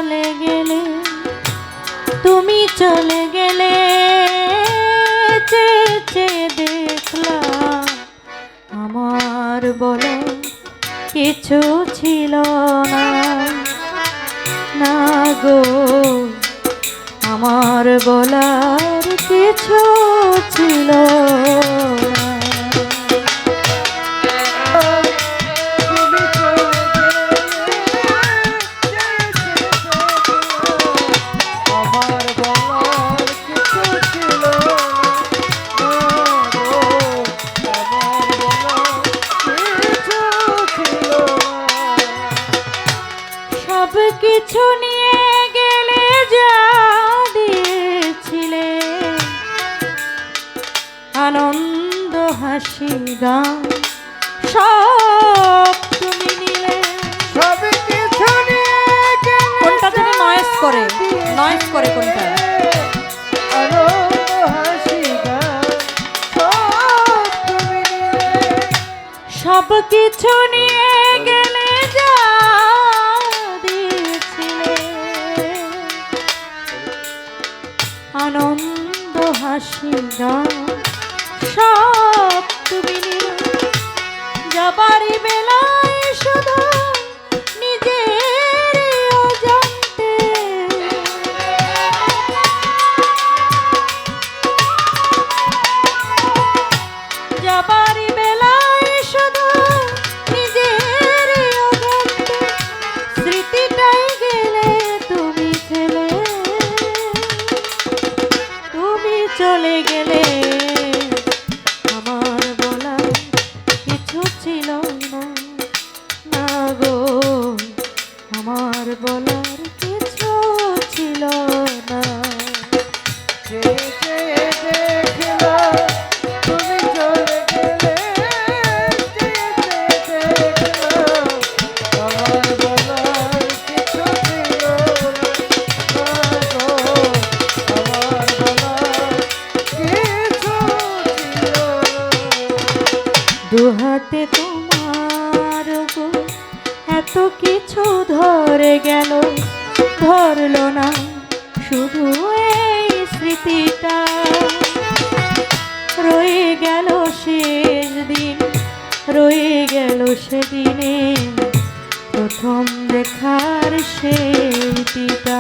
চলে গেলে, তুমি চলে গেলে, চেয়ে চেয়ে দেখলাম আমার বলো কিছু ছিল না, না গো আমার বলার কিছু ছিল না। সব কিছু নিয়ে গেলে যা দিয়েছিলে, আনন্দ হাসি গান সব তুমি নিলে। সব কিছু নিয়ে গেলে, কোনটা তুমি নয়েজ করে কোনটা? আনন্দ হাসি গান সব তুমি নিলে। সব কিছু নিয়ে গেলে যা দিয়েছিলে, আনন্দ হাসি গান সব তুমি নিলে। যাবারই বেলায় শুধু নিজের অজান্তে, যাবারই বেলায় শুধু নিজের অজান্তে, স্মৃতিটাই গেলে তুমি ছেলে, তুমি চলে গেলে আমার বলার কিছু ছিল না, না গো আমার বলার কিছু ছিল না। চেয়ে চেয়ে দেখলাম তুমি চলে গেলে, চেয়ে চেয়ে দেখলাম আমার বলার কিছু ছিল না, গো আমার বলার কিছু ছিল না। দুহাতে তোমার গো এত কিছু ধরে গেল, ধরলো না শুধু এই স্মৃতিটা, রয়ে গেল শেষ দিন, রয়ে গেল সেদিনে প্রথম দেখার স্মৃতিটা।